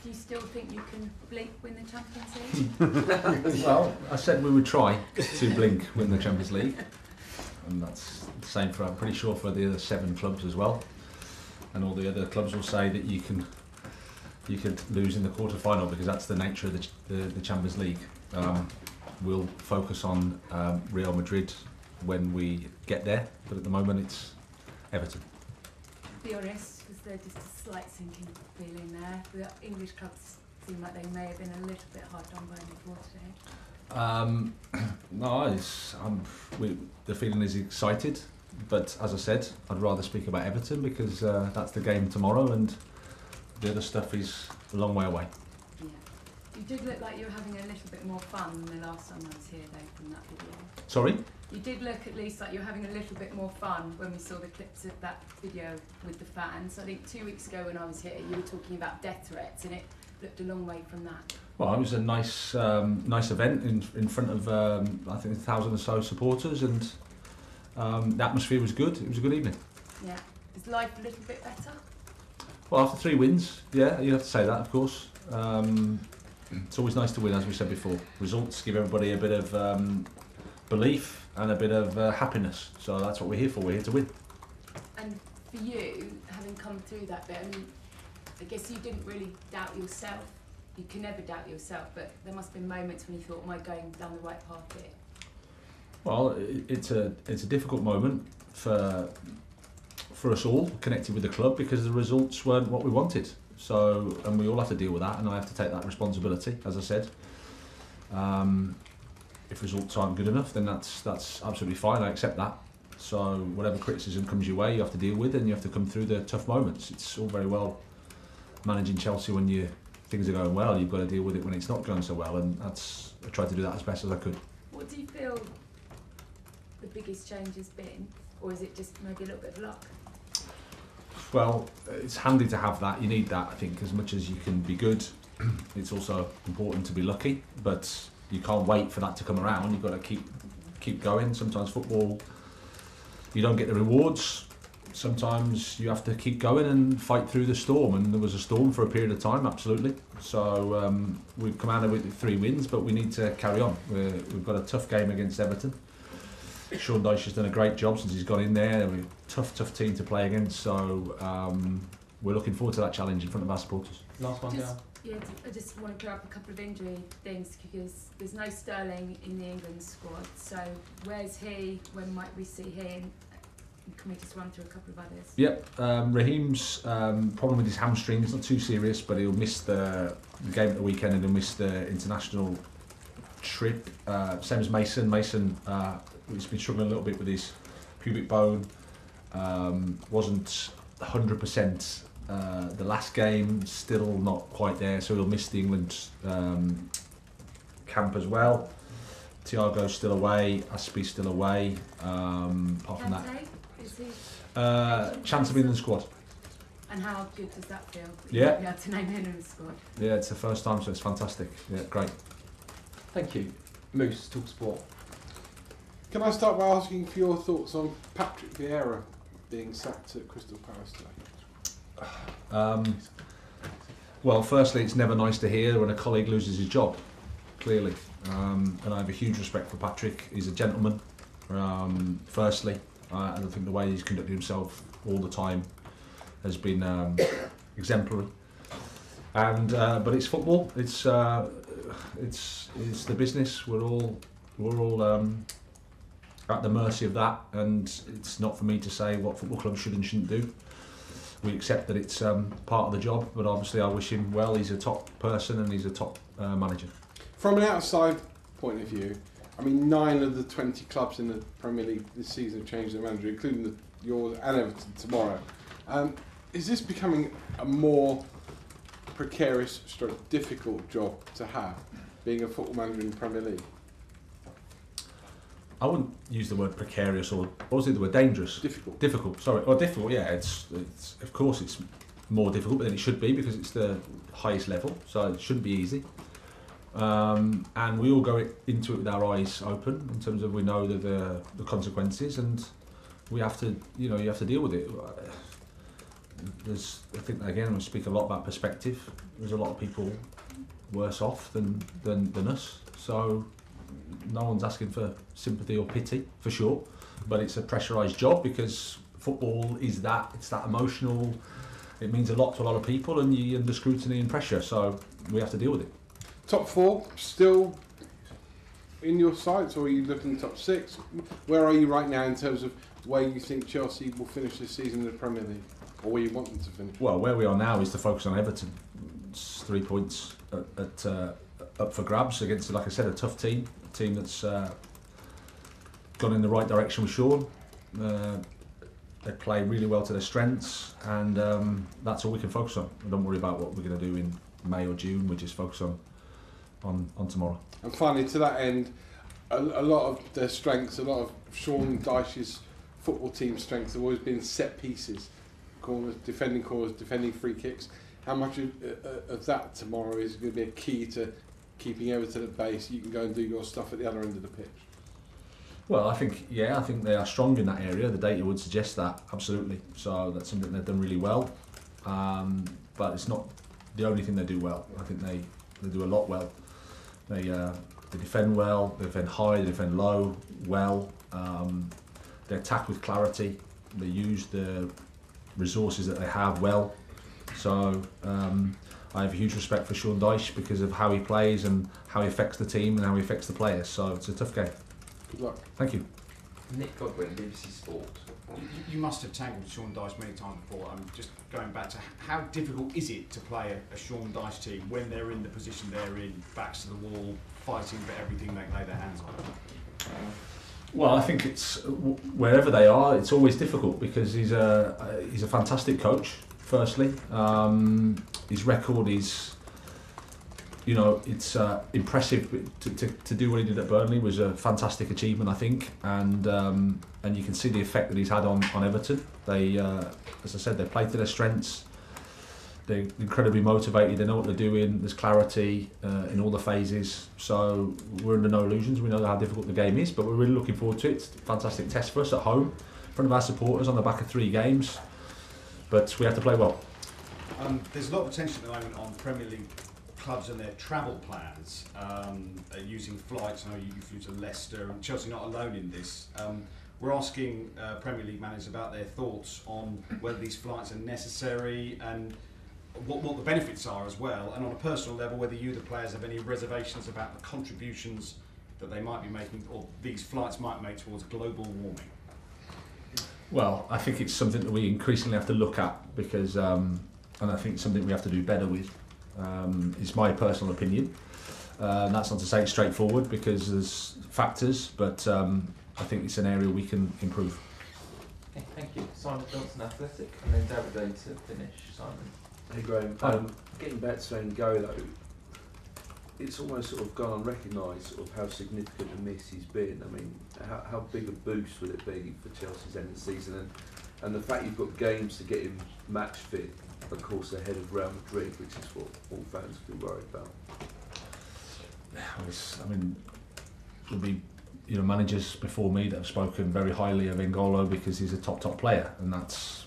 Do you still think you can blink win the Champions League? Well, I said we would try to blink win the Champions League, and that's the same for, I'm pretty sure, for the other 7 clubs as well. And all the other clubs will say that you could lose in the quarter-final, because that's the nature of the Champions League. We'll focus on Real Madrid when we get there, but at the moment it's Everton. To be honest, was there just a slight sinking feeling there? The English clubs seem like they may have been a little bit hard done by before today. No, the feeling is excited, but as I said, I'd rather speak about Everton, because that's the game tomorrow, and the other stuff is a long way away. Yeah. You did look like you were having a little bit more fun than the last time I was here, though, from that video. Sorry? You did look at least like you were having a little bit more fun when we saw the clips of that video with the fans. I think 2 weeks ago when I was here, you were talking about death threats, and it looked a long way from that. Well, it was a nice event in front of I think 1,000 or so supporters, and the atmosphere was good. It was a good evening. Yeah. Is life a little bit better? Well, after 3 wins, yeah, you have to say that, of course. It's always nice to win, as we said before. Results give everybody a bit of belief and a bit of happiness. So that's what we're here for. We're here to win. And for you, having come through that bit, I mean, I guess you didn't really doubt yourself. You can never doubt yourself, but there must have been moments when you thought, am I going down the right path here? Well, it's a difficult moment for us all connected with the club, because the results weren't what we wanted. So, and we all have to deal with that, and I have to take that responsibility, as I said. If results aren't good enough, then that's absolutely fine. I accept that. So whatever criticism comes your way, you have to deal with, and you have to come through the tough moments. It's all very well managing Chelsea when things are going well. You've got to deal with it when it's not going so well, and I tried to do that as best as I could. What do you feel the biggest change has been, or is it just maybe a little bit of luck? Well, it's handy to have that. You need that, I think, as much as you can be good. It's also important to be lucky, but you can't wait for that to come around. You've got to keep going. Sometimes football, you don't get the rewards. Sometimes you have to keep going and fight through the storm, and there was a storm for a period of time, absolutely. So we've come out of it with 3 wins, but we need to carry on. We've got a tough game against Everton. Sean Dyche has done a great job since he's gone in there. We're a tough team to play against, so we're looking forward to that challenge in front of our supporters. Last one, yeah, I just want to clear up a couple of injury things, because there's no Sterling in the England squad. So where's he? When might we see him? Can we just run through a couple of others? Yep, Raheem's problem with his hamstring is not too serious, but he'll miss the game at the weekend, and he'll miss the international trip. Same as Mason. Mason, he's been struggling a little bit with his pubic bone. Wasn't 100% the last game, still not quite there, so he'll miss the England camp as well. Thiago's still away, Aspi's still away. Apart from that, is he chance of being in the squad. And how good does that feel? Yeah. You had to name him in the squad. Yeah, it's the first time, so it's fantastic. Yeah, great. Thank you. Moose, talk sport. Can I start by asking for your thoughts on Patrick Vieira being sacked at Crystal Palace today? Well, firstly, it's never nice to hear when a colleague loses his job, clearly. And I have a huge respect for Patrick. He's a gentleman, firstly. I don't think the way he's conducted himself all the time has been exemplary. And but it's football. It's the business. We're all at the mercy of that, and it's not for me to say what football clubs should and shouldn't do. We accept that it's part of the job, but obviously I wish him well. He's a top person and he's a top manager. From an outside point of view, I mean, 9 of the 20 clubs in the Premier League this season have changed their manager, including yours and Everton tomorrow. Is this becoming a more precarious, difficult job to have, being a football manager in the Premier League? I wouldn't use the word precarious, or what was it, the word dangerous? Difficult. Difficult, sorry. Well, difficult, yeah. It's of course it's more difficult than it should be, because it's the highest level, so it shouldn't be easy. And we all go into it with our eyes open, in terms of we know the consequences, and we have to, you have to deal with it. I think again we speak a lot about perspective. There's a lot of people worse off than us, so no one's asking for sympathy or pity for sure, but it's a pressurised job because football is that, it's that emotional, it means a lot to a lot of people, and you're under scrutiny and pressure, so we have to deal with it. Top 4 still in your sights, or are you looking top 6? Where are you right now in terms of where you think Chelsea will finish this season in the Premier League, or where you want them to finish? Well, where we are now is to focus on Everton. It's 3 points up for grabs against, like I said, a tough team, a team that's gone in the right direction with Sean. They play really well to their strengths, and that's all we can focus on. We don't worry about what we're going to do in May or June. We just focus on tomorrow. And finally, to that end, a lot of their strengths, a lot of Sean Dyche's football team strengths have always been set pieces, corners, defending free kicks. How much of that tomorrow is going to be a key to keeping Everton at base? You can go and do your stuff at the other end of the pitch. Well, I think they are strong in that area. The data would suggest that, absolutely. So that's something they've done really well. But it's not the only thing they do well. I think they do a lot well. They defend well, they defend high, they defend low well. They attack with clarity. They use the resources that they have well. So I have a huge respect for Sean Dyche because of how he plays and how he affects the team and how he affects the players. So it's a tough game. Good luck. Thank you. Nick Godwin, BBC Sports. You must have tackled Sean Dyche many times before. I'm just going back to how difficult is it to play a Sean Dyche team when they're in the position they're in, backs to the wall, fighting for everything they lay their hands on? Well, I think it's wherever they are, it's always difficult because he's a fantastic coach. Firstly, his record is, it's impressive. To do what he did at Burnley was a fantastic achievement, I think, and you can see the effect that he's had on Everton. They, as I said, they play to their strengths. They're incredibly motivated. They know what they're doing. There's clarity in all the phases. So we're under no illusions. We know how difficult the game is, but we're really looking forward to it. It's a fantastic test for us at home, in front of our supporters on the back of 3 games. But we have to play well. There's a lot of attention at the moment on Premier League clubs and their travel plans, using flights. I know you flew to Leicester, and Chelsea not alone in this. We're asking Premier League managers about their thoughts on whether these flights are necessary and what the benefits are as well, and on a personal level, whether you, the players, have any reservations about the contributions that they might be making, or these flights might make towards global warming. Well, I think it's something that we increasingly have to look at because, and I think it's something we have to do better with. It's my personal opinion. That's not to say it's straightforward because there's factors, but I think it's an area we can improve. Okay, thank you. Simon Johnson, Athletic, and then David Day to finish. Simon. Hey Graham, getting back to N'Golo, it's almost sort of gone unrecognised sort of how significant a miss he's been. I mean, how big a boost would it be for Chelsea's end of the season? And the fact you've got games to get him match fit, of course, ahead of Real Madrid, which is what all fans will be worried about. I mean, there'll be managers before me that have spoken very highly of N'Golo because he's a top player, and that's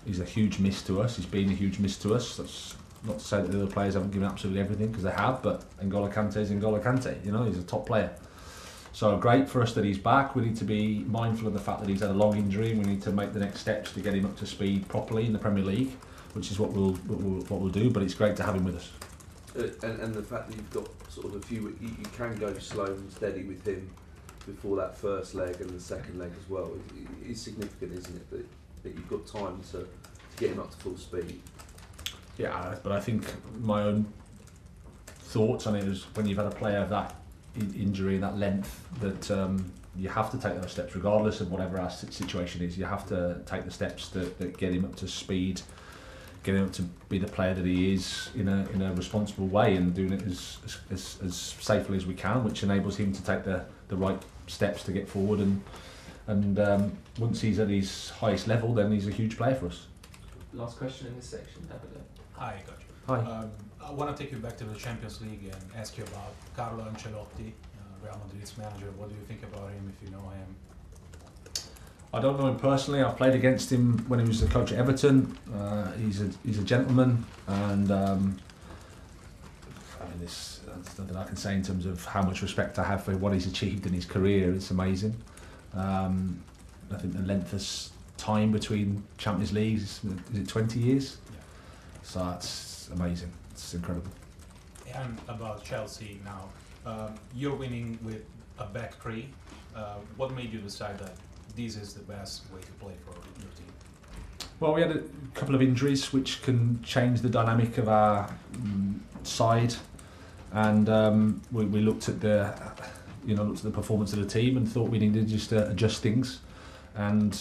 he's a huge miss to us. He's been a huge miss to us. That's not to say that the other players haven't given absolutely everything, because they have, but N'Golo Kante is N'Golo Kante. He's a top player. So great for us that he's back. We need to be mindful of the fact that he's had a long injury, and we need to make the next steps to get him up to speed properly in the Premier League, which is what we'll do. But it's great to have him with us. And the fact that you've got sort of a few, you can go slow and steady with him before that first leg and the second leg as well. It's significant, isn't it, that you've got time to get him up to full speed. Yeah, but I think my own thoughts on it is when you've had a player of that injury, that length, that you have to take those steps regardless of whatever our situation is. You have to take the steps that get him up to speed, get him up to be the player that he is in a responsible way, and doing it as safely as we can, which enables him to take the right steps to get forward. And once he's at his highest level, then he's a huge player for us. Last question in this section, David. Hi, Coach. Hi. I want to take you back to the Champions League and ask you about Carlo Ancelotti, Real Madrid's manager. What do you think about him, if you know him? I don't know him personally. I've played against him when he was the coach at Everton. He's a gentleman, and I mean, there's nothing I can say in terms of how much respect I have for what he's achieved in his career. It's amazing. I think the length of time between Champions Leagues, is it 20 years? Yeah. So that's amazing. It's incredible. And about Chelsea now, you're winning with a back three. What made you decide that this is the best way to play for your team? Well, we had a couple of injuries which can change the dynamic of our side, and we looked at the performance of the team and thought we needed just to adjust things, and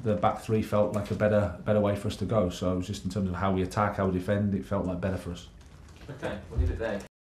the back three felt like a better way for us to go. So it was just in terms of how we attack, how we defend, it felt like better for us. Okay, we'll leave it there.